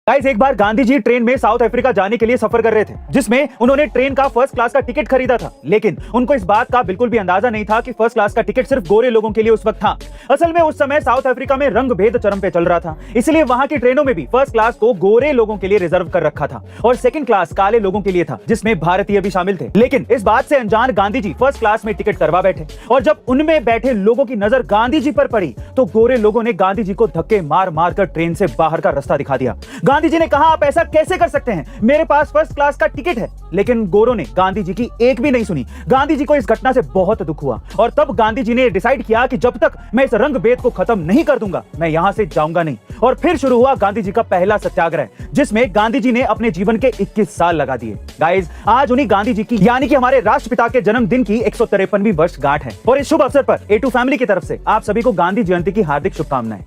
Guys, एक बार Gandhi ji train में south Africa जाने के लिए सफर कर रहे थे, जिसमें उन्होंने ट्रेन का फर्स्ट क्लास का टिकट खरीदा था। लेकिन उनको इस बात का बिल्कुल भी अंदाजा नहीं था कि फर्स्ट क्लास का टिकट सिर्फ गोरे लोगों के लिए उस वक्त था। असल में उस समय साउथ अफ्रीका में रंग भेद चरम पे चल रहा था, इसलिए वहां की ट्रेनों में भी फर्स्ट क्लास को गोरे लोगों के लिए रिजर्व कर रखा था और सेकंड क्लास काले लोगों के लिए था, जिसमें भारतीय भी शामिल थे। लेकिन इस बात से अनजान गांधी जी फर्स्ट क्लास में टिकट करवा बैठे और जब उनमें बैठे लोगों की नजर गांधी जी पर पड़ी तो गोरे लोगों ने गांधी जी को धक्के मार मार कर ट्रेन से बाहर का रास्ता दिखा दिया। गांधी जी ने कहा, आप ऐसा कैसे कर सकते हैं, मेरे पास फर्स्ट क्लास का टिकट है। लेकिन गोरों ने गांधी जी की एक भी नहीं सुनी। गांधी जी को इस घटना से बहुत दुख हुआ और तब गांधी जी ने डिसाइड किया कि जब तक मैं इस रंग भेद को खत्म नहीं कर दूंगा मैं यहां से जाऊंगा नहीं। और फिर शुरू हुआ गांधी जी का पहला सत्याग्रह, जिसमें गांधी जी ने अपने जीवन के 21 साल लगा दिए। गाइस, आज उन्हीं गांधी जी की यानी कि हमारे राष्ट्रपिता के जन्मदिन की 153वीं वर्षगांठ है और इस शुभ अवसर पर A2 फैमिली की तरफ से आप सभी को गांधी जयंती की हार्दिक शुभकामनाएं।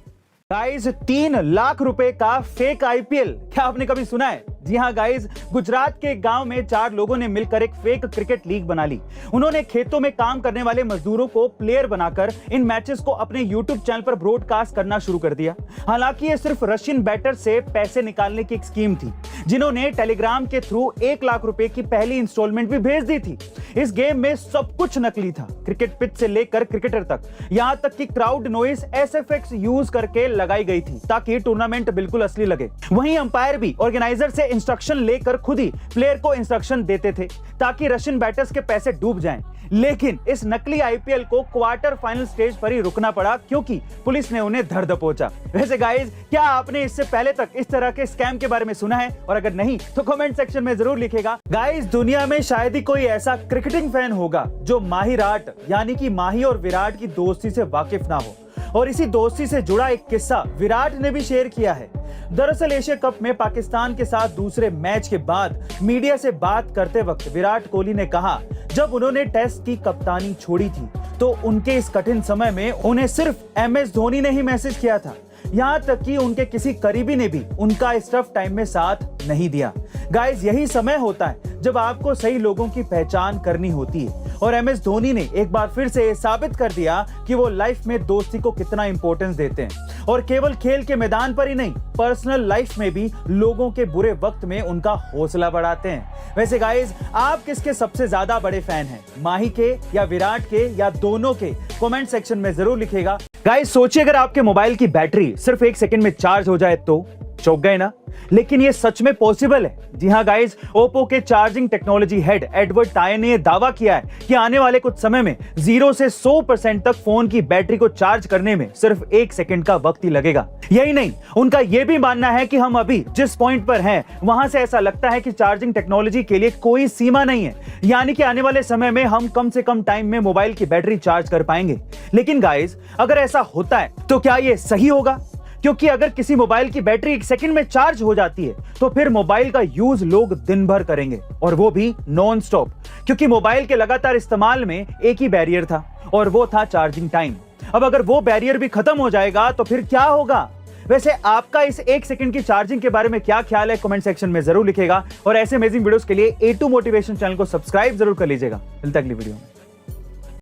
गाइस, 3 लाख रुपए का फेक IPL, क्या आपने कभी सुना है? जी हाँ गाइस, गुजरात के गांव में 4 लोगों ने मिलकर एक फेक क्रिकेट लीग बना ली। उन्होंने खेतों में काम करने वाले मजदूरों को प्लेयर बनाकर इन मैचेस को अपने YouTube चैनल पर ब्रॉडकास्ट करना शुरू कर दिया। हालांकि ये सिर्फ रशियन बैटर से पैसे निकालने की एक स्कीम थी, जिन्होंने टेलीग्राम के थ्रू 1 लाख रुपए की पहली इंस्टॉलमेंट भी भेज दी थी। इस गेम में सब कुछ नकली था, क्रिकेट पिच से लेकर क्रिकेटर तक, यहां तक कि क्राउड नॉइस SFX यूज करके लगाई गई थी ताकि टूर्नामेंट बिल्कुल असली लगे। वहीं अंपायर भी ऑर्गेनाइजर से इंस्ट्रक्शन लेकर खुद ही प्लेयर को इंस्ट्रक्शन देते थे ताकि रशियन बैटर्स के पैसे डूब जाएं। लेकिन इस नकली IPL को क्वार्टर फाइनल स्टेज पर ही रुकना पड़ा क्योंकि पुलिस ने उन्हें धर दबोचा। वैसे गाइस, क्या आपने इससे पहले तक इस तरह के स्कैम के बारे में सुना है? और अगर नहीं तो कमेंट सेक्शन में जरूर लिखेगा। गाइस, दुनिया में शायद ही कोई ऐसा क्रिकेटिंग फैन होगा जो माहिराट यानी कि माही और विराट की दोस्ती से वाकिफ ना हो, और इसी दोस्ती से जुड़ा एक किस्सा विराट ने भी शेयर किया है। दरअसल एशिया कप में पाकिस्तान के साथ दूसरे मैच के बाद मीडिया से बात करते वक्त विराट कोहली ने कहा, जब उन्होंने टेस्ट की कप्तानी छोड़ी थी तो उनके इस कठिन समय में उन्हें सिर्फ MS धोनी ने ही मैसेज किया था, यहां तक कि उनके किसी करीबी ने भी उनका इस टफ टाइम में साथ नहीं दिया। गाइस, यही समय होता है जब आपको सही लोगों की पहचान करनी होती है और MS धोनी ने एक बार फिर से साबित कर दिया कि वो लाइफ में दोस्ती को कितना इंपॉर्टेंस देते हैं और केवल खेल के मैदान पर ही नहीं, पर्सनल लाइफ में भी लोगों के बुरे वक्त में उनका हौसला बढ़ाते हैं। वैसे गाइस, आप किसके सबसे ज्यादा बड़े फैन हैं, माही के या विराट के या दोनों के? कमेंट सेक्शन में जरूर लिखेगा। गाइस, सोचिए अगर आपके मोबाइल की बैटरी सिर्फ 1 सेकंड में चार्ज हो जाए तो चौंक गए ना? लेकिन ये सच में पॉसिबल है। जी हाँ गाइस, ओप्पो के charging technology head Edward tie ने दावा किया है कि आने वाले कुछ समय में 0 से 100% तक फोन की बैटरी को चार्ज करने में सिर्फ 1 सेकंड का वक्त ही लगेगा। यही नहीं, उनका यह भी मानना है कि हम अभी जिस पॉइंट पर हैं वहां से ऐसा लगता है कि चार्जिंग टेक्नोलॉजी के लिए कोई सीमा नहीं है, यानी कि आने वाले समय में हम कम से कम टाइम में मोबाइल की बैटरी चार्ज कर पाएंगे। लेकिन गाइस, अगर ऐसा होता है तो क्या ये सही होगा? क्योंकि अगर किसी मोबाइल की बैटरी 1 सेकंड में चार्ज हो जाती है तो फिर मोबाइल का यूज लोग दिन भर करेंगे और वो भी नॉन स्टॉप, क्योंकि मोबाइल के लगातार इस्तेमाल में एक ही बैरियर था और वो था चार्जिंग टाइम। अब अगर वो बैरियर भी खत्म हो जाएगा तो फिर क्या होगा? वैसे आपका इस 1 सेकंड की चार्जिंग के बारे में क्या ख्याल है? कमेंट सेक्शन में जरूर लिखेगा और ऐसे अमेजिंग वीडियोस के लिए A2 मोटिवेशन चैनल को सब्सक्राइब जरूर कर लीजिएगा। मिलते हैं अगली वीडियो में।